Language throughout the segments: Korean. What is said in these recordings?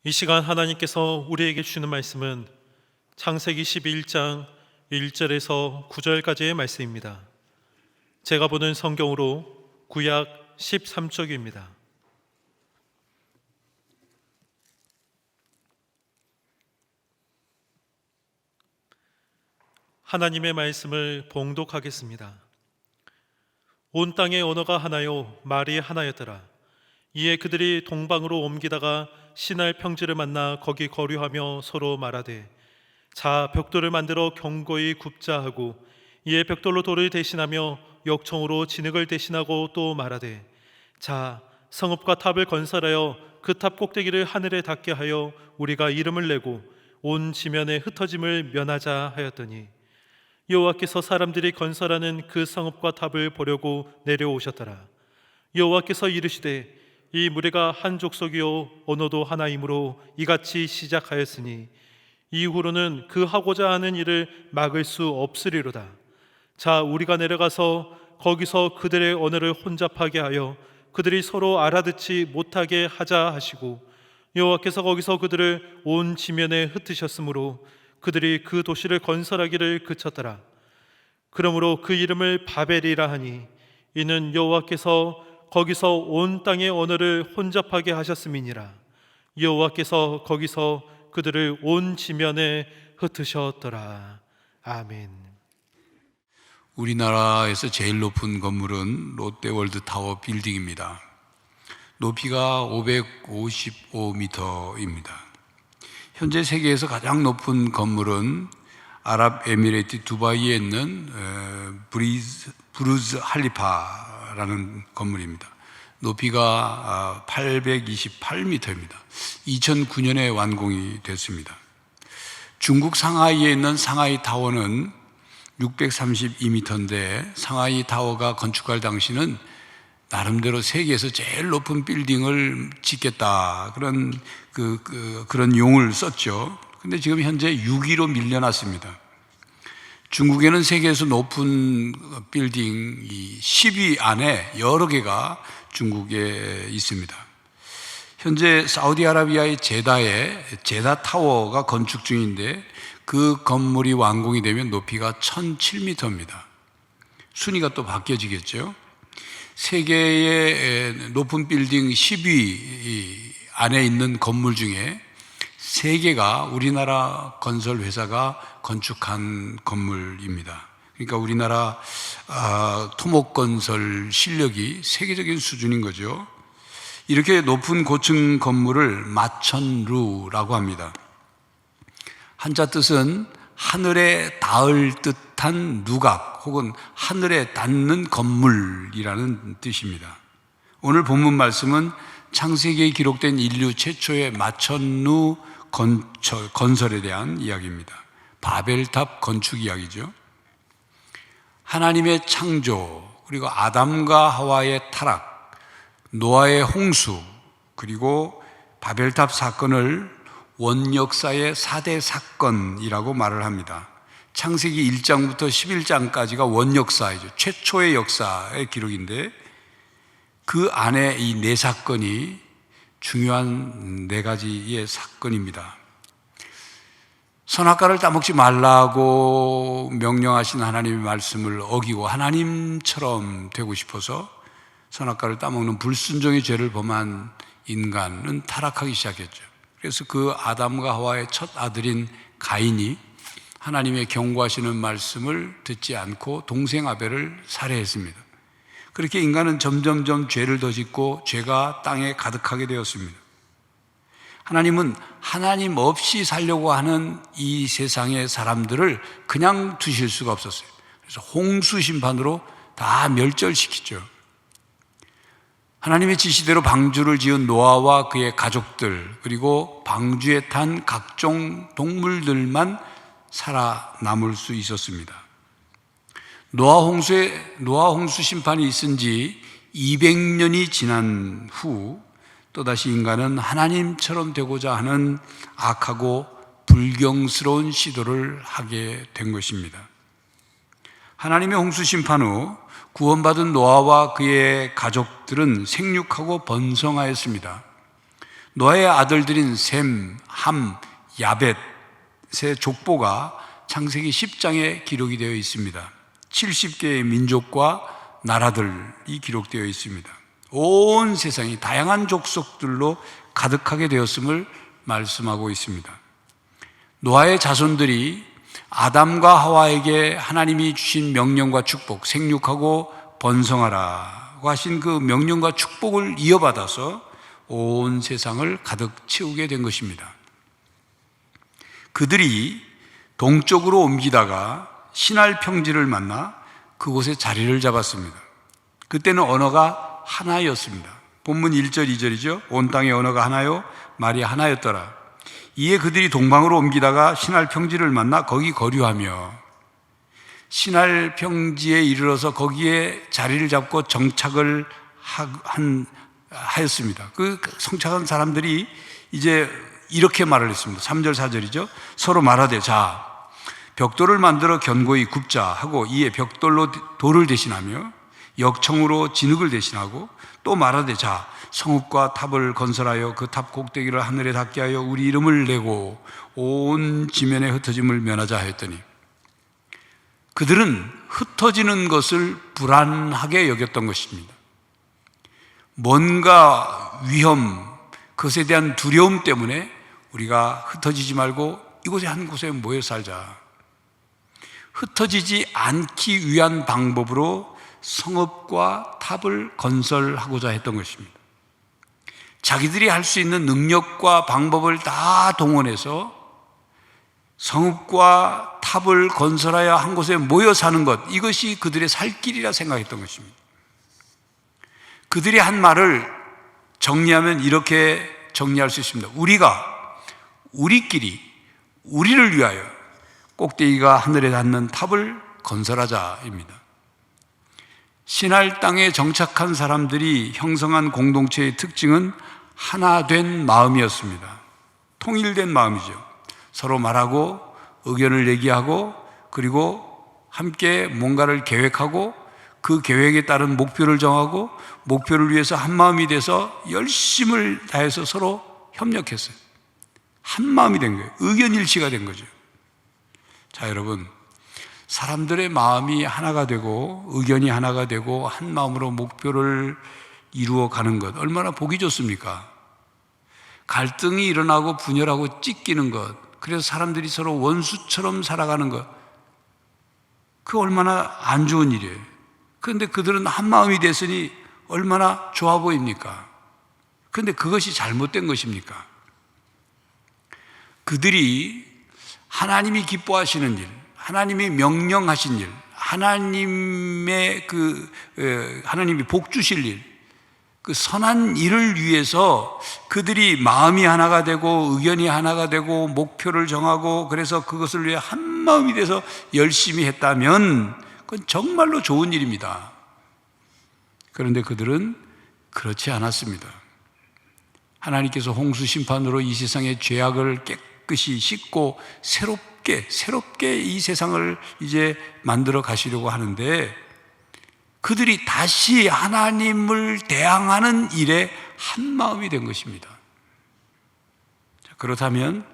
이 시간 하나님께서 우리에게 주시는 말씀은 창세기 11장 1절에서 9절까지의 말씀입니다. 제가 보는 성경으로 구약 13쪽입니다. 하나님의 말씀을 봉독하겠습니다. 온 땅의 언어가 하나요 말이 하나였더라. 이에 그들이 동방으로 옮기다가 시날 평지를 만나 거기 거류하며 서로 말하되 자 벽돌을 만들어 견고히 굽자 하고 이에 벽돌로 돌을 대신하며 역청으로 진흙을 대신하고 또 말하되 자 성읍과 탑을 건설하여 그 탑 꼭대기를 하늘에 닿게 하여 우리가 이름을 내고 온 지면에 흩어짐을 면하자 하였더니 여호와께서 사람들이 건설하는 그 성읍과 탑을 보려고 내려오셨더라. 여호와께서 이르시되 이 무리가 한 족속이요 언어도 하나이므로 이같이 시작하였으니 이후로는 그 하고자 하는 일을 막을 수 없으리로다. 자 우리가 내려가서 거기서 그들의 언어를 혼잡하게 하여 그들이 서로 알아듣지 못하게 하자 하시고 여호와께서 거기서 그들을 온 지면에 흩으셨으므로 그들이 그 도시를 건설하기를 그쳤더라. 그러므로 그 이름을 바벨이라 하니 이는 여호와께서 거기서 온 땅의 언어를 혼잡하게 하셨음이니라. 여호와께서 거기서 그들을 온 지면에 흩으셨더라. 아멘. 우리나라에서 제일 높은 건물은 롯데월드타워 빌딩입니다. 높이가 555m입니다. 현재 세계에서 가장 높은 건물은 아랍에미레이트 두바이에 있는 부르즈 할리파라는 건물입니다. 높이가 828m입니다. 2009년에 완공이 됐습니다. 중국 상하이에 있는 상하이 타워는 632m인데 상하이 타워가 건축할 당시는 나름대로 세계에서 제일 높은 빌딩을 짓겠다 그런 용을 썼죠. 근데 지금 현재 6위로 밀려났습니다. 중국에는 세계에서 높은 빌딩 10위 안에 여러 개가 중국에 있습니다. 현재 사우디아라비아의 제다에 제다 타워가 건축 중인데 그 건물이 완공이 되면 높이가 1007m입니다. 순위가 또 바뀌어지겠죠. 세계의 높은 빌딩 10위 안에 있는 건물 중에 3개가 우리나라 건설 회사가 건축한 건물입니다. 그러니까 우리나라 토목건설 실력이 세계적인 수준인 거죠. 이렇게 높은 고층 건물을 마천루라고 합니다. 한자 뜻은 하늘에 닿을 듯한 누각 혹은 하늘에 닿는 건물이라는 뜻입니다. 오늘 본문 말씀은 창세기에 기록된 인류 최초의 마천루 건설에 대한 이야기입니다. 바벨탑 건축 이야기죠. 하나님의 창조, 그리고 아담과 하와의 타락, 노아의 홍수, 그리고 바벨탑 사건을 원역사의 4대 사건이라고 말을 합니다. 창세기 1장부터 11장까지가 원역사이죠. 최초의 역사의 기록인데 그 안에 이 4사건이 중요한 4가지의 사건입니다. 선악과를 따먹지 말라고 명령하신 하나님의 말씀을 어기고 하나님처럼 되고 싶어서 선악과를 따먹는 불순종의 죄를 범한 인간은 타락하기 시작했죠. 그래서 그 아담과 하와의 첫 아들인 가인이 하나님의 경고하시는 말씀을 듣지 않고 동생 아벨을 살해했습니다. 그렇게 인간은 점점점 죄를 더 짓고 죄가 땅에 가득하게 되었습니다. 하나님은 하나님 없이 살려고 하는 이 세상의 사람들을 그냥 두실 수가 없었어요. 그래서 홍수 심판으로 다 멸절시키죠. 하나님의 지시대로 방주를 지은 노아와 그의 가족들, 그리고 방주에 탄 각종 동물들만 살아남을 수 있었습니다. 노아 홍수 심판이 있은 지 200년이 지난 후 또다시 인간은 하나님처럼 되고자 하는 악하고 불경스러운 시도를 하게 된 것입니다. 하나님의 홍수 심판 후 구원받은 노아와 그의 가족들은 생육하고 번성하였습니다. 노아의 아들들인 셈, 함, 야벳의 족보가 창세기 10장에 기록이 되어 있습니다. 70개의 민족과 나라들이 기록되어 있습니다. 온 세상이 다양한 족속들로 가득하게 되었음을 말씀하고 있습니다. 노아의 자손들이 아담과 하와에게 하나님이 주신 명령과 축복, 생육하고 번성하라고 하신 그 명령과 축복을 이어받아서 온 세상을 가득 채우게 된 것입니다. 그들이 동쪽으로 옮기다가 시날 평지를 만나 그곳에 자리를 잡았습니다. 그때는 언어가 하나였습니다. 본문 1절, 2절이죠. 온 땅의 언어가 하나요, 말이 하나였더라. 이에 그들이 동방으로 옮기다가 시날 평지를 만나 거기 거류하며, 시날 평지에 이르러서 거기에 자리를 잡고 정착을 하였습니다. 그 성착한 사람들이 이제 이렇게 말을 했습니다. 3절, 4절이죠. 서로 말하되, 자, 벽돌을 만들어 견고히 굽자 하고, 이에 벽돌로 돌을 대신하며 역청으로 진흙을 대신하고, 또 말하되, 자, 성읍과 탑을 건설하여 그 탑 꼭대기를 하늘에 닿게 하여 우리 이름을 내고 온 지면에 흩어짐을 면하자 하였더니, 그들은 흩어지는 것을 불안하게 여겼던 것입니다. 뭔가 위험, 그것에 대한 두려움 때문에 우리가 흩어지지 말고 이곳에 한 곳에 모여 살자. 흩어지지 않기 위한 방법으로 성읍과 탑을 건설하고자 했던 것입니다. 자기들이 할 수 있는 능력과 방법을 다 동원해서 성읍과 탑을 건설하여 한 곳에 모여 사는 것, 이것이 그들의 살 길이라 생각했던 것입니다. 그들이 한 말을 정리하면 이렇게 정리할 수 있습니다. 우리끼리, 우리를 위하여 꼭대기가 하늘에 닿는 탑을 건설하자입니다. 시날 땅에 정착한 사람들이 형성한 공동체의 특징은 하나 된 마음이었습니다. 통일된 마음이죠. 서로 말하고 의견을 얘기하고, 그리고 함께 뭔가를 계획하고 그 계획에 따른 목표를 정하고 목표를 위해서 한 마음이 돼서 열심을 다해서 서로 협력했어요. 한 마음이 된 거예요. 의견 일치가 된 거죠. 자, 여러분, 사람들의 마음이 하나가 되고 의견이 하나가 되고 한 마음으로 목표를 이루어 가는 것, 얼마나 보기 좋습니까? 갈등이 일어나고 분열하고 찢기는 것, 그래서 사람들이 서로 원수처럼 살아가는 것, 그거 얼마나 안 좋은 일이에요. 그런데 그들은 한 마음이 됐으니 얼마나 좋아 보입니까? 그런데 그것이 잘못된 것입니까? 그들이 하나님이 기뻐하시는 일, 하나님이 명령하신 일, 하나님이 복 주실 일, 그 선한 일을 위해서 그들이 마음이 하나가 되고 의견이 하나가 되고 목표를 정하고, 그래서 그것을 위해 한 마음이 돼서 열심히 했다면 그건 정말로 좋은 일입니다. 그런데 그들은 그렇지 않았습니다. 하나님께서 홍수 심판으로 이 세상의 죄악을 깨끗이 씻고 새롭게 이 세상을 이제 만들어 가시려고 하는데, 그들이 다시 하나님을 대항하는 일에 한 마음이 된 것입니다. 그렇다면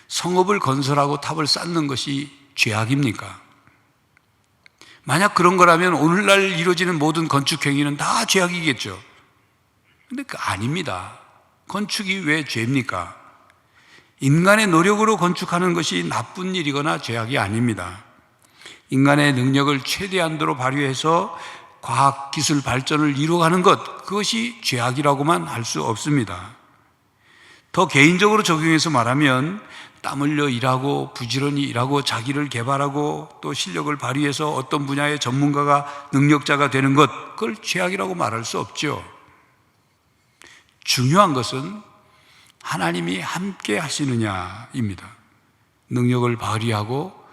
성읍을 건설하고 탑을 쌓는 것이 죄악입니까? 만약 그런 거라면 오늘날 이루어지는 모든 건축 행위는 다 죄악이겠죠. 그런데 아닙니다. 건축이 왜 죄입니까? 인간의 노력으로 건축하는 것이 나쁜 일이거나 죄악이 아닙니다. 인간의 능력을 최대한도로 발휘해서 과학기술 발전을 이루어가는 것, 그것이 죄악이라고만 할 수 없습니다. 더 개인적으로 적용해서 말하면 땀 흘려 일하고 부지런히 일하고 자기를 개발하고 또 실력을 발휘해서 어떤 분야의 전문가가 능력자가 되는 것, 그걸 죄악이라고 말할 수 없죠. 중요한 것은 하나님이 함께 하시느냐입니다. 능력을 발휘하고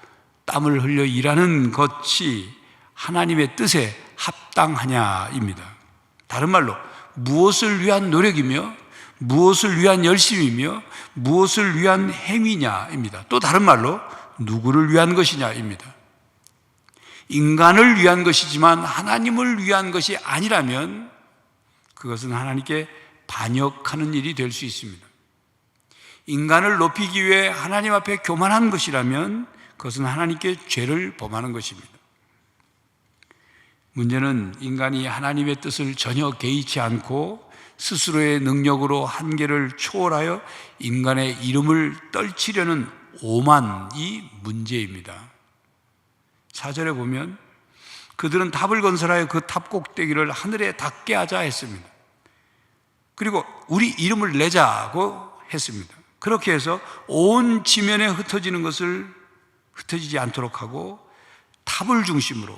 땀을 흘려 일하는 것이 하나님의 뜻에 합당하냐입니다. 다른 말로 무엇을 위한 노력이며 무엇을 위한 열심이며 무엇을 위한 행위냐입니다. 또 다른 말로 누구를 위한 것이냐입니다. 인간을 위한 것이지만 하나님을 위한 것이 아니라면 그것은 하나님께 반역하는 일이 될 수 있습니다. 인간을 높이기 위해 하나님 앞에 교만한 것이라면 그것은 하나님께 죄를 범하는 것입니다. 문제는 인간이 하나님의 뜻을 전혀 개의치 않고 스스로의 능력으로 한계를 초월하여 인간의 이름을 떨치려는 오만이 문제입니다. 4절에 보면 그들은 탑을 건설하여 그 탑 꼭대기를 하늘에 닿게 하자 했습니다. 그리고 우리 이름을 내자고 했습니다. 그렇게 해서 온 지면에 흩어지는 것을 흩어지지 않도록 하고 탑을 중심으로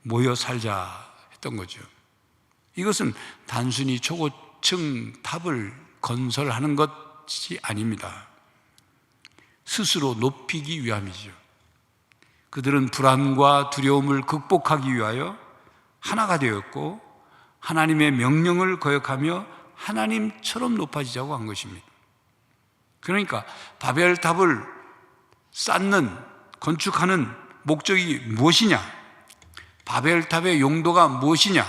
모여 살자 했던 거죠. 이것은 단순히 초고층 탑을 건설하는 것이 아닙니다. 스스로 높이기 위함이죠. 그들은 불안과 두려움을 극복하기 위하여 하나가 되었고 하나님의 명령을 거역하며 하나님처럼 높아지자고 한 것입니다. 그러니까 바벨탑을 쌓는, 건축하는 목적이 무엇이냐? 바벨탑의 용도가 무엇이냐?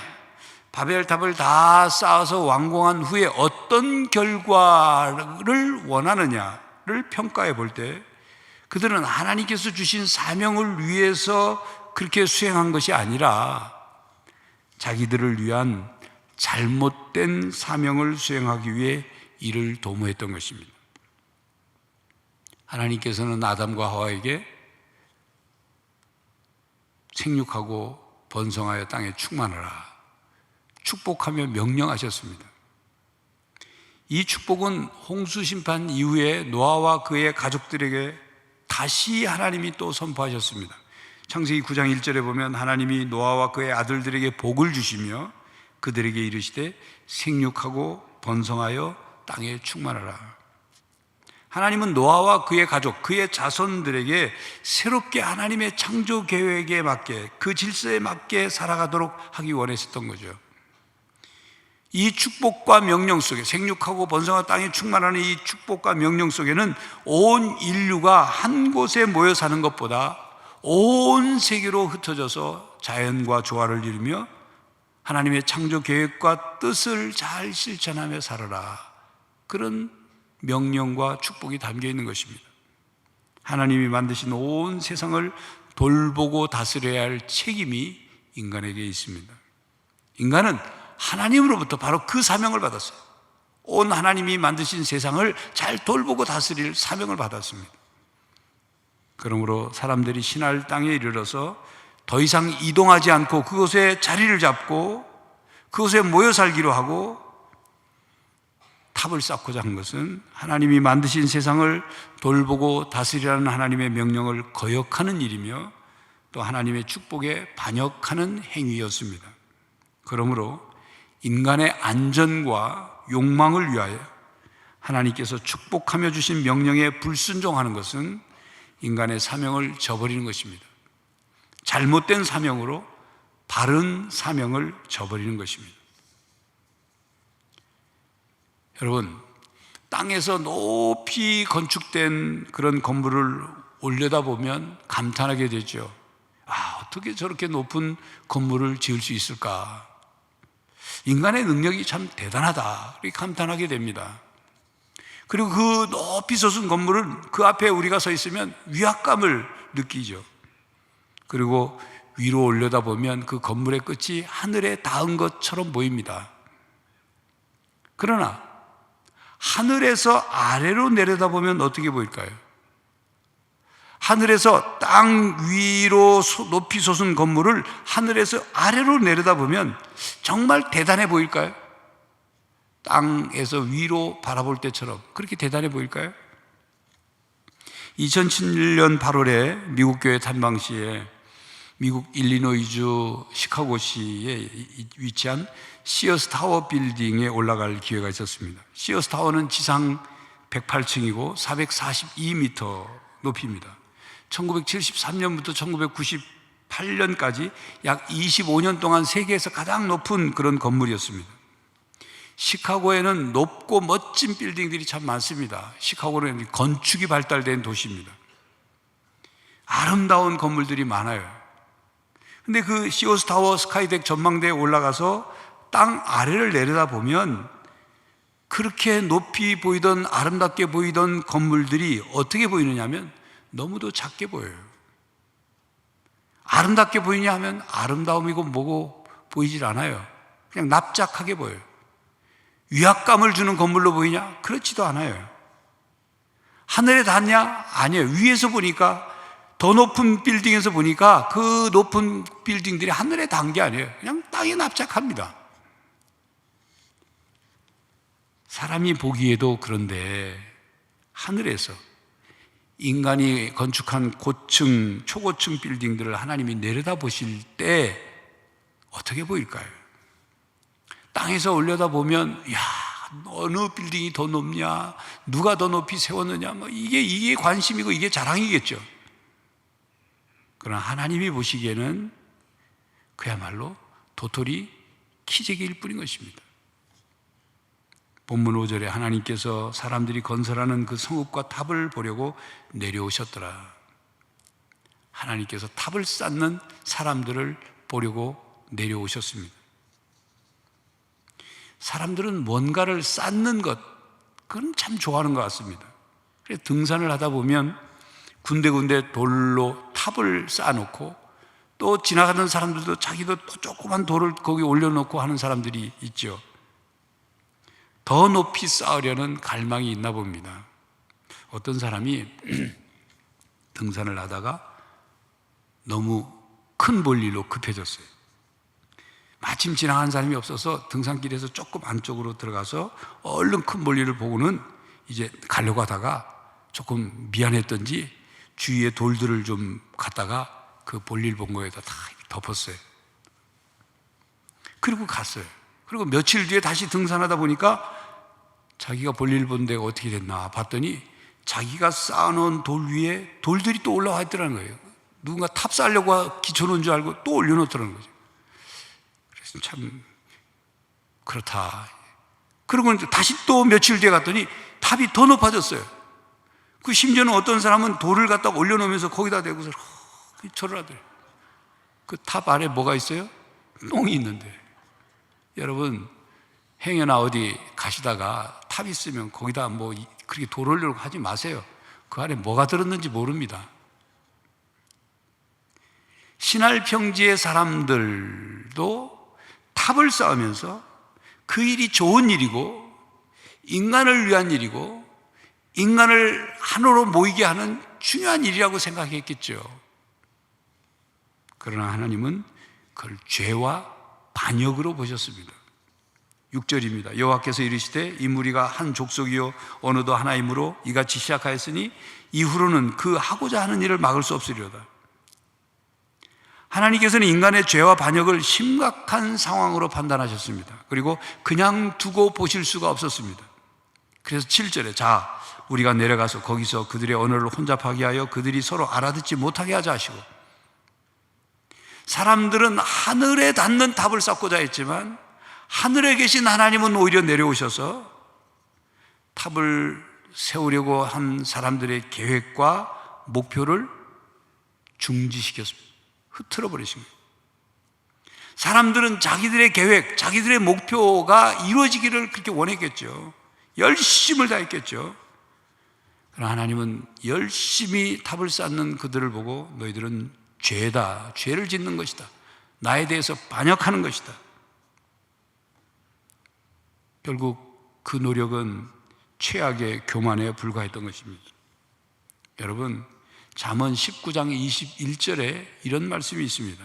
바벨탑을 다 쌓아서 완공한 후에 어떤 결과를 원하느냐를 평가해 볼 때 그들은 하나님께서 주신 사명을 위해서 그렇게 수행한 것이 아니라 자기들을 위한 잘못된 사명을 수행하기 위해 이를 도모했던 것입니다. 하나님께서는 아담과 하와에게 생육하고 번성하여 땅에 충만하라 축복하며 명령하셨습니다. 이 축복은 홍수 심판 이후에 노아와 그의 가족들에게 다시 하나님이 또 선포하셨습니다. 창세기 9장 1절에 보면 하나님이 노아와 그의 아들들에게 복을 주시며 그들에게 이르시되 생육하고 번성하여 땅에 충만하라. 하나님은 노아와 그의 가족, 그의 자손들에게 새롭게 하나님의 창조 계획에 맞게, 그 질서에 맞게 살아가도록 하기 원했었던 거죠. 이 축복과 명령 속에, 생육하고 번성한 땅이 충만하는 이 축복과 명령 속에는 온 인류가 한 곳에 모여 사는 것보다 온 세계로 흩어져서 자연과 조화를 이루며 하나님의 창조 계획과 뜻을 잘 실천하며 살아라, 그런 명령과 축복이 담겨 있는 것입니다. 하나님이 만드신 온 세상을 돌보고 다스려야 할 책임이 인간에게 있습니다. 인간은 하나님으로부터 바로 그 사명을 받았어요. 온 하나님이 만드신 세상을 잘 돌보고 다스릴 사명을 받았습니다. 그러므로 사람들이 신할 땅에 이르러서 더 이상 이동하지 않고 그곳에 자리를 잡고 그곳에 모여 살기로 하고 탑을 쌓고자 한 것은 하나님이 만드신 세상을 돌보고 다스리라는 하나님의 명령을 거역하는 일이며 또 하나님의 축복에 반역하는 행위였습니다. 그러므로 인간의 안전과 욕망을 위하여 하나님께서 축복하며 주신 명령에 불순종하는 것은 인간의 사명을 저버리는 것입니다. 잘못된 사명으로 바른 사명을 저버리는 것입니다. 여러분, 땅에서 높이 건축된 그런 건물을 올려다보면 감탄하게 되죠. 어떻게 저렇게 높은 건물을 지을 수 있을까? 인간의 능력이 참 대단하다, 이렇게 감탄하게 됩니다. 그리고 그 높이 솟은 건물은 그 앞에 우리가 서 있으면 위압감을 느끼죠. 그리고 위로 올려다보면 그 건물의 끝이 하늘에 닿은 것처럼 보입니다. 그러나 하늘에서 아래로 내려다보면 어떻게 보일까요? 하늘에서 땅 위로 높이 솟은 건물을 하늘에서 아래로 내려다보면 정말 대단해 보일까요? 땅에서 위로 바라볼 때처럼 그렇게 대단해 보일까요? 2007년 8월에 미국 교회探訪 시에 미국 일리노이주 시카고시에 위치한 시어스 타워 빌딩에 올라갈 기회가 있었습니다. 시어스 타워는 지상 108층이고 442m 높이입니다. 1973년부터 1998년까지 약 25년 동안 세계에서 가장 높은 그런 건물이었습니다. 시카고에는 높고 멋진 빌딩들이 참 많습니다. 시카고는 건축이 발달된 도시입니다. 아름다운 건물들이 많아요. 근데 그 시어스 타워 스카이덱 전망대에 올라가서 땅 아래를 내려다보면 그렇게 높이 보이던 아름답게 보이던 건물들이 어떻게 보이느냐 하면 너무도 작게 보여요. 아름답게 보이냐 하면 아름다움이고 뭐고 보이질 않아요. 그냥 납작하게 보여요. 위압감을 주는 건물로 보이냐? 그렇지도 않아요. 하늘에 닿냐? 아니에요. 위에서 보니까, 더 높은 빌딩에서 보니까 그 높은 빌딩들이 하늘에 닿은 게 아니에요. 그냥 땅에 납작합니다. 사람이 보기에도 그런데 하늘에서 인간이 건축한 고층, 초고층 빌딩들을 하나님이 내려다 보실 때 어떻게 보일까요? 땅에서 올려다 보면, 야, 어느 빌딩이 더 높냐, 누가 더 높이 세웠느냐, 뭐 이게 관심이고 이게 자랑이겠죠. 그러나 하나님이 보시기에는 그야말로 도토리 키재기일 뿐인 것입니다. 본문 5절에 하나님께서 사람들이 건설하는 그 성읍과 탑을 보려고 내려오셨더라. 하나님께서 탑을 쌓는 사람들을 보려고 내려오셨습니다. 사람들은 뭔가를 쌓는 것, 그건 참 좋아하는 것 같습니다. 그래서 등산을 하다 보면 군데군데 돌로 탑을 쌓아놓고, 또 지나가는 사람들도 자기도 또 조그만 돌을 거기 올려놓고 하는 사람들이 있죠. 더 높이 쌓으려는 갈망이 있나 봅니다. 어떤 사람이 등산을 하다가 너무 큰 볼일로 급해졌어요. 마침 지나간 사람이 없어서 등산길에서 조금 안쪽으로 들어가서 얼른 큰 볼일을 보고는 이제 가려고 하다가 조금 미안했던지 주위에 돌들을 좀 갖다가 그 볼일 본 거에다 다 덮었어요. 그리고 갔어요. 그리고 며칠 뒤에 다시 등산하다 보니까 자기가 볼일 본 데가 어떻게 됐나 봤더니 자기가 쌓아놓은 돌 위에 돌들이 또 올라와 있더라는 거예요. 누군가 탑 쌓으려고 기쳐놓은 줄 알고 또 올려놓더라는 거죠. 그래서 참 그렇다. 그리고 다시 또 며칠 뒤에 갔더니 탑이 더 높아졌어요. 그 심지어는 어떤 사람은 돌을 갖다 올려놓으면서 거기다 대고서 절을 하더래요. 그 탑 아래 뭐가 있어요? 똥이 있는데. 여러분, 행여나 어디 가시다가 탑 있으면 거기다 뭐 그렇게 돌 올려놓고 하지 마세요. 그 안에 뭐가 들었는지 모릅니다. 신할 평지의 사람들도 탑을 쌓으면서 그 일이 좋은 일이고 인간을 위한 일이고 인간을 하나로 모이게 하는 중요한 일이라고 생각했겠죠. 그러나 하나님은 그걸 죄와 반역으로 보셨습니다. 6절입니다. 여호와께서 이르시되 이 무리가 한 족속이요 언어도 하나이므로 이같이 시작하였으니 이후로는 그 하고자 하는 일을 막을 수 없으리로다. 하나님께서는 인간의 죄와 반역을 심각한 상황으로 판단하셨습니다. 그리고 그냥 두고 보실 수가 없었습니다. 그래서 7절에 자 우리가 내려가서 거기서 그들의 언어를 혼잡하게 하여 그들이 서로 알아듣지 못하게 하자 하시고, 사람들은 하늘에 닿는 탑을 쌓고자 했지만 하늘에 계신 하나님은 오히려 내려오셔서 탑을 세우려고 한 사람들의 계획과 목표를 중지시켰습니다. 흐트러 버리신 거예요. 사람들은 자기들의 계획, 자기들의 목표가 이루어지기를 그렇게 원했겠죠. 열심을 다했겠죠. 그러나 하나님은 열심히 탑을 쌓는 그들을 보고 너희들은 죄다, 죄를 짓는 것이다. 나에 대해서 반역하는 것이다. 결국 그 노력은 최악의 교만에 불과했던 것입니다. 여러분, 잠언 19장 21절에 이런 말씀이 있습니다.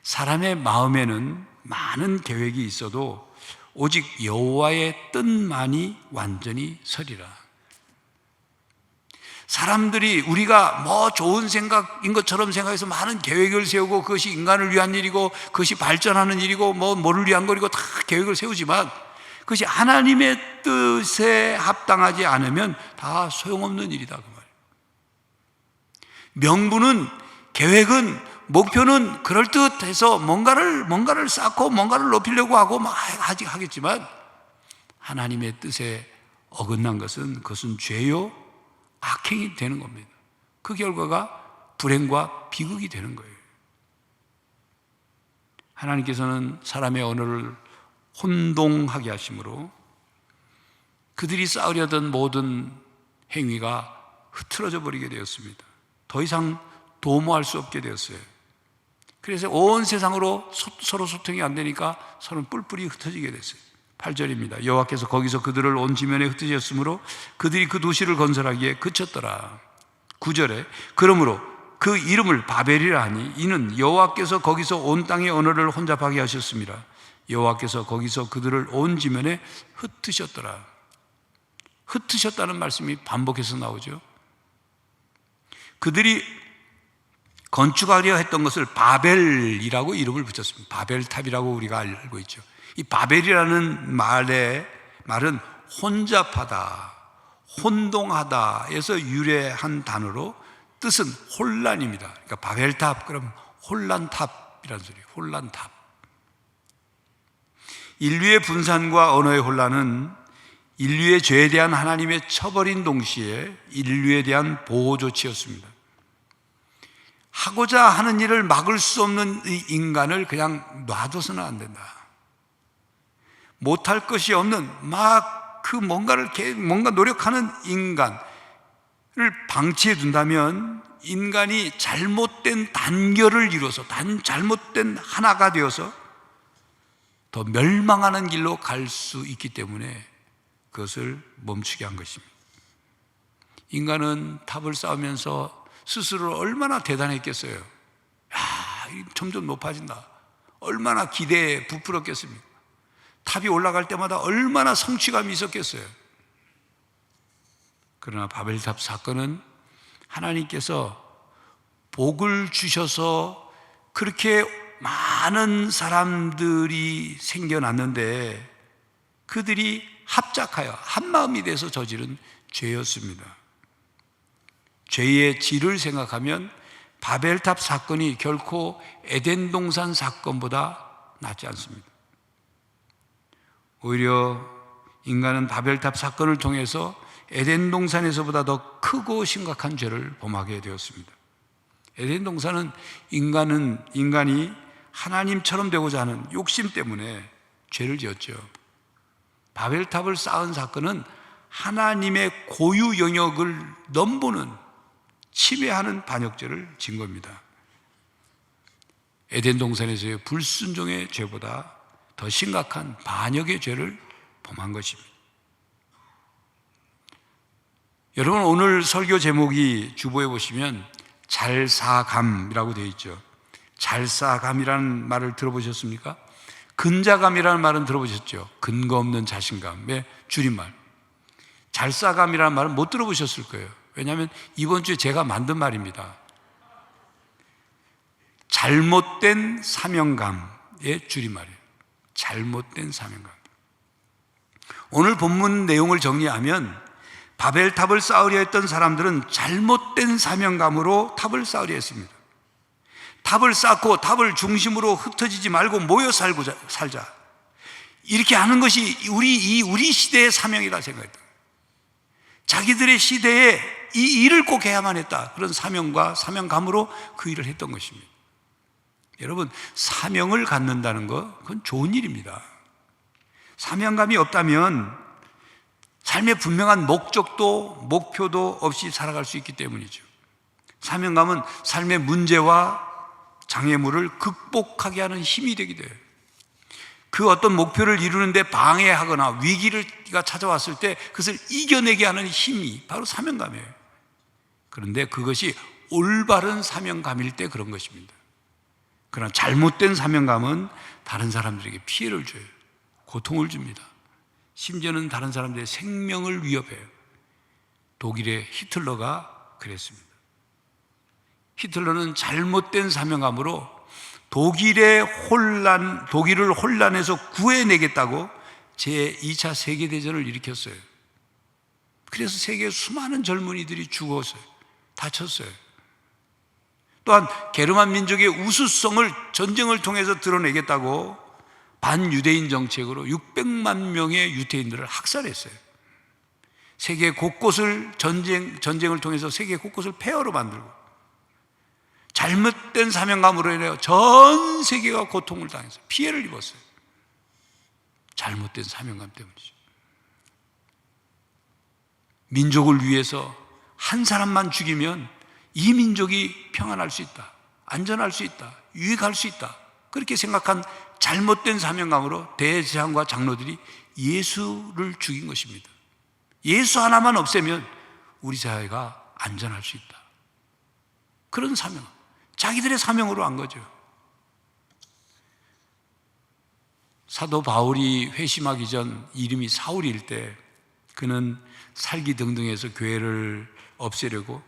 사람의 마음에는 많은 계획이 있어도 오직 여호와의 뜻만이 완전히 서리라. 사람들이 우리가 뭐 좋은 생각인 것처럼 생각해서 많은 계획을 세우고 그것이 인간을 위한 일이고 그것이 발전하는 일이고 뭐를 위한 거리고 다 계획을 세우지만 그것이 하나님의 뜻에 합당하지 않으면 다 소용없는 일이다 그 말이에요. 명분은, 계획은, 목표는 그럴듯해서 뭔가를 쌓고 뭔가를 높이려고 하고 막 하겠지만 하나님의 뜻에 어긋난 것은 그것은 죄요 악행이 되는 겁니다. 그 결과가 불행과 비극이 되는 거예요. 하나님께서는 사람의 언어를 혼동하게 하심으로 그들이 쌓으려던 모든 행위가 흐트러져 버리게 되었습니다. 더 이상 도모할 수 없게 되었어요. 그래서 온 세상으로 서로 소통이 안 되니까 서로 뿔뿔이 흩어지게 됐어요. 8절입니다. 여호와께서 거기서 그들을 온 지면에 흩으셨으므로 그들이 그 도시를 건설하기에 그쳤더라. 9절에 그러므로 그 이름을 바벨이라 하니 이는 여호와께서 거기서 온 땅의 언어를 혼잡하게 하셨습니다. 여호와께서 거기서 그들을 온 지면에 흩으셨더라. 흩으셨다는 말씀이 반복해서 나오죠. 그들이 건축하려 했던 것을 바벨이라고 이름을 붙였습니다. 바벨탑이라고 우리가 알고 있죠. 이 바벨이라는 말은 혼잡하다, 혼동하다에서 유래한 단어로 뜻은 혼란입니다. 그러니까 바벨탑 그러면 혼란탑이라는 소리예요. 혼란탑. 인류의 분산과 언어의 혼란은 인류의 죄에 대한 하나님의 처벌인 동시에 인류에 대한 보호 조치였습니다. 하고자 하는 일을 막을 수 없는 이 인간을 그냥 놔둬서는 안 된다. 못할 것이 없는 뭔가 노력하는 인간을 방치해 둔다면 인간이 잘못된 단결을 이루어서 잘못된 하나가 되어서 더 멸망하는 길로 갈 수 있기 때문에 그것을 멈추게 한 것입니다. 인간은 탑을 쌓으면서 스스로 얼마나 대단했겠어요. 점점 높아진다. 얼마나 기대에 부풀었겠습니까? 탑이 올라갈 때마다 얼마나 성취감이 있었겠어요. 그러나 바벨탑 사건은 하나님께서 복을 주셔서 그렇게 많은 사람들이 생겨났는데 그들이 합작하여 한마음이 돼서 저지른 죄였습니다. 죄의 질을 생각하면 바벨탑 사건이 결코 에덴 동산 사건보다 낫지 않습니다. 오히려 인간은 바벨탑 사건을 통해서 에덴 동산에서보다 더 크고 심각한 죄를 범하게 되었습니다. 에덴 동산은 인간이 하나님처럼 되고자 하는 욕심 때문에 죄를 지었죠. 바벨탑을 쌓은 사건은 하나님의 고유 영역을 넘보는 침해하는 반역죄를 진 겁니다. 에덴 동산에서의 불순종의 죄보다 더 심각한 반역의 죄를 범한 것입니다. 여러분, 오늘 설교 제목이 주보에 보시면 잘사감이라고 되어 있죠. 잘사감이라는 말을 들어보셨습니까? 근자감이라는 말은 들어보셨죠? 근거 없는 자신감의 줄임말. 잘사감이라는 말은 못 들어보셨을 거예요. 왜냐하면 이번 주에 제가 만든 말입니다. 잘못된 사명감의 줄임말이에요. 잘못된 사명감. 오늘 본문 내용을 정리하면 바벨탑을 쌓으려 했던 사람들은 잘못된 사명감으로 탑을 쌓으려 했습니다. 탑을 쌓고 탑을 중심으로 흩어지지 말고 모여 살자. 이렇게 하는 것이 우리 시대의 사명이라 생각했다. 자기들의 시대에 이 일을 꼭 해야만 했다. 그런 사명과 사명감으로 그 일을 했던 것입니다. 여러분, 사명을 갖는다는 것, 그건 좋은 일입니다. 사명감이 없다면 삶의 분명한 목적도 목표도 없이 살아갈 수 있기 때문이죠. 사명감은 삶의 문제와 장애물을 극복하게 하는 힘이 되게 돼요. 그 어떤 목표를 이루는데 방해하거나 위기가 찾아왔을 때 그것을 이겨내게 하는 힘이 바로 사명감이에요. 그런데 그것이 올바른 사명감일 때 그런 것입니다. 그러나 잘못된 사명감은 다른 사람들에게 피해를 줘요. 고통을 줍니다. 심지어는 다른 사람들의 생명을 위협해요. 독일의 히틀러가 그랬습니다. 히틀러는 잘못된 사명감으로 독일을 혼란에서 구해내겠다고 제2차 세계대전을 일으켰어요. 그래서 세계의 수많은 젊은이들이 죽었어요. 다쳤어요. 또한 게르만 민족의 우수성을 전쟁을 통해서 드러내겠다고 반유대인 정책으로 600만 명의 유대인들을 학살했어요. 세계 곳곳을 전쟁을 통해서 세계 곳곳을 폐허로 만들고 잘못된 사명감으로 인해 전 세계가 고통을 당해서 피해를 입었어요. 잘못된 사명감 때문이죠. 민족을 위해서 한 사람만 죽이면 이 민족이 평안할 수 있다, 안전할 수 있다, 유익할 수 있다, 그렇게 생각한 잘못된 사명감으로 대제사장과 장로들이 예수를 죽인 것입니다. 예수 하나만 없애면 우리 사회가 안전할 수 있다, 그런 사명, 자기들의 사명으로 한 거죠. 사도 바울이 회심하기 전 이름이 사울일 때 그는 살기 등등해서 교회를 없애려고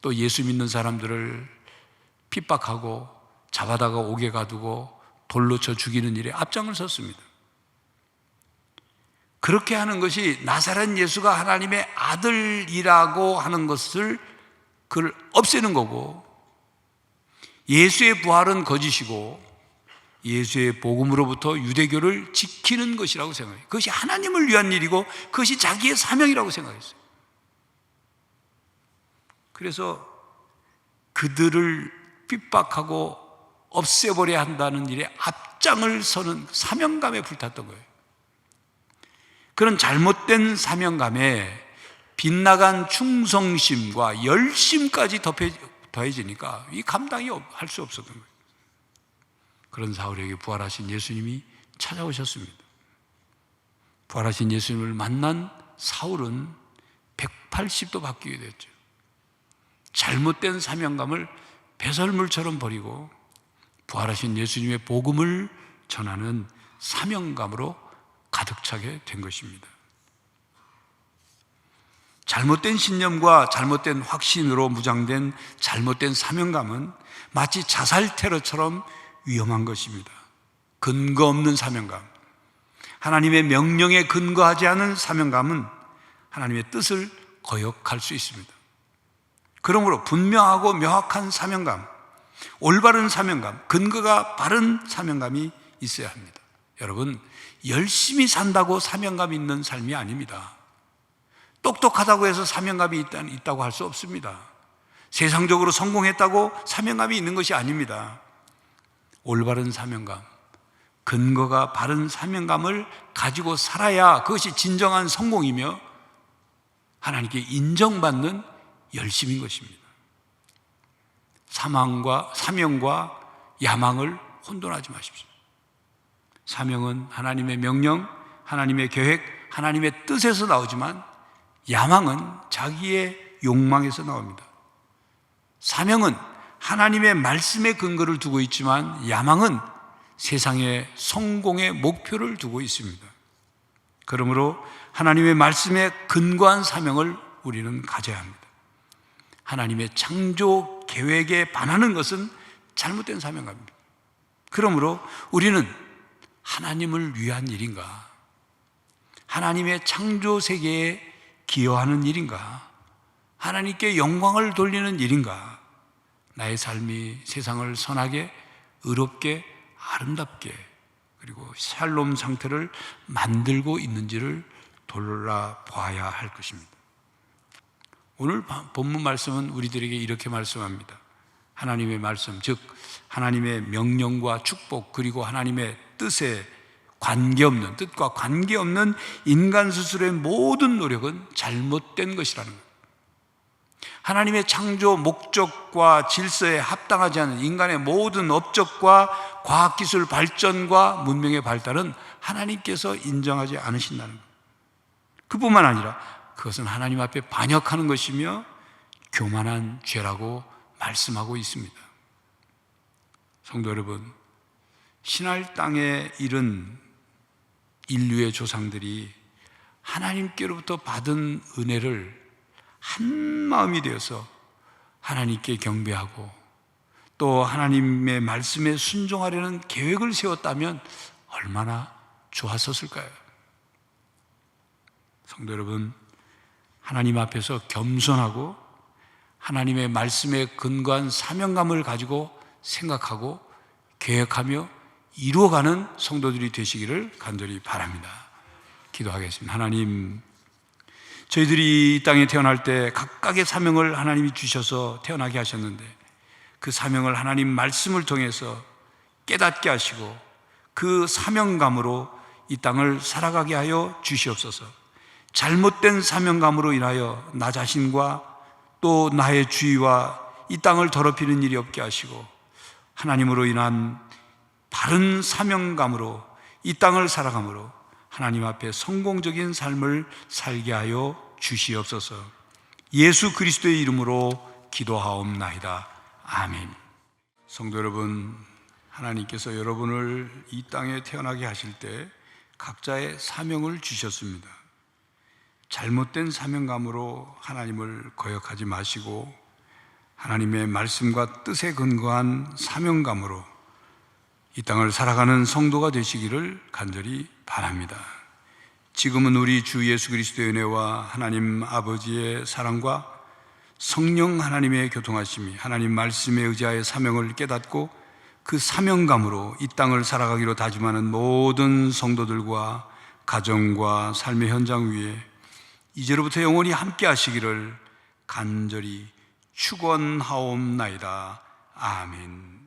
또 예수 믿는 사람들을 핍박하고 잡아다가 옥에 가두고 돌로 쳐 죽이는 일에 앞장을 섰습니다. 그렇게 하는 것이 나사렛 예수가 하나님의 아들이라고 하는 것을 그걸 없애는 거고, 예수의 부활은 거짓이고 예수의 복음으로부터 유대교를 지키는 것이라고 생각해요. 그것이 하나님을 위한 일이고 그것이 자기의 사명이라고 생각했어요. 그래서 그들을 핍박하고 없애버려야 한다는 일에 앞장을 서는 사명감에 불탔던 거예요. 그런 잘못된 사명감에 빗나간 충성심과 열심까지 더해지니까 이 감당이 할 수 없었던 거예요. 그런 사울에게 부활하신 예수님이 찾아오셨습니다. 부활하신 예수님을 만난 사울은 180도 바뀌게 됐죠. 잘못된 사명감을 배설물처럼 버리고 부활하신 예수님의 복음을 전하는 사명감으로 가득 차게 된 것입니다. 잘못된 신념과 잘못된 확신으로 무장된 잘못된 사명감은 마치 자살 테러처럼 위험한 것입니다. 근거 없는 사명감, 하나님의 명령에 근거하지 않은 사명감은 하나님의 뜻을 거역할 수 있습니다. 그러므로 분명하고 명확한 사명감, 올바른 사명감, 근거가 바른 사명감이 있어야 합니다. 여러분, 열심히 산다고 사명감 있는 삶이 아닙니다. 똑똑하다고 해서 사명감이 있다고 할 수 없습니다. 세상적으로 성공했다고 사명감이 있는 것이 아닙니다. 올바른 사명감, 근거가 바른 사명감을 가지고 살아야 그것이 진정한 성공이며 하나님께 인정받는 열심인 것입니다. 사명과 야망을 혼돈하지 마십시오. 사명은 하나님의 명령, 하나님의 계획, 하나님의 뜻에서 나오지만 야망은 자기의 욕망에서 나옵니다. 사명은 하나님의 말씀에 근거를 두고 있지만 야망은 세상의 성공의 목표를 두고 있습니다. 그러므로 하나님의 말씀에 근거한 사명을 우리는 가져야 합니다. 하나님의 창조 계획에 반하는 것은 잘못된 사명감입니다. 그러므로 우리는 하나님을 위한 일인가? 하나님의 창조 세계에 기여하는 일인가? 하나님께 영광을 돌리는 일인가? 나의 삶이 세상을 선하게, 의롭게, 아름답게, 그리고 샬롬 상태를 만들고 있는지를 돌아봐야 할 것입니다. 오늘 본문 말씀은 우리들에게 이렇게 말씀합니다. 하나님의 말씀, 즉 하나님의 명령과 축복, 그리고 하나님의 뜻에 관계없는, 뜻과 관계없는 인간 스스로의 모든 노력은 잘못된 것이라는 것. 하나님의 창조 목적과 질서에 합당하지 않은 인간의 모든 업적과 과학기술 발전과 문명의 발달은 하나님께서 인정하지 않으신다는 것. 그뿐만 아니라 그것은 하나님 앞에 반역하는 것이며 교만한 죄라고 말씀하고 있습니다. 성도 여러분, 신할 땅에 이른 인류의 조상들이 하나님께로부터 받은 은혜를 한 마음이 되어서 하나님께 경배하고 또 하나님의 말씀에 순종하려는 계획을 세웠다면 얼마나 좋았었을까요? 성도 여러분, 하나님 앞에서 겸손하고 하나님의 말씀에 근거한 사명감을 가지고 생각하고 계획하며 이루어가는 성도들이 되시기를 간절히 바랍니다. 기도하겠습니다. 하나님, 저희들이 이 땅에 태어날 때 각각의 사명을 하나님이 주셔서 태어나게 하셨는데 그 사명을 하나님 말씀을 통해서 깨닫게 하시고 그 사명감으로 이 땅을 살아가게 하여 주시옵소서. 잘못된 사명감으로 인하여 나 자신과 또 나의 주위와 이 땅을 더럽히는 일이 없게 하시고, 하나님으로 인한 바른 사명감으로 이 땅을 살아감으로 하나님 앞에 성공적인 삶을 살게 하여 주시옵소서. 예수 그리스도의 이름으로 기도하옵나이다. 아멘. 성도 여러분, 하나님께서 여러분을 이 땅에 태어나게 하실 때 각자의 사명을 주셨습니다. 잘못된 사명감으로 하나님을 거역하지 마시고 하나님의 말씀과 뜻에 근거한 사명감으로 이 땅을 살아가는 성도가 되시기를 간절히 바랍니다. 지금은 우리 주 예수 그리스도의 은혜와 하나님 아버지의 사랑과 성령 하나님의 교통하심이 하나님 말씀에 의지하여 사명을 깨닫고 그 사명감으로 이 땅을 살아가기로 다짐하는 모든 성도들과 가정과 삶의 현장 위에 이제로부터 영원히 함께 하시기를 간절히 축원하옵나이다. 아멘.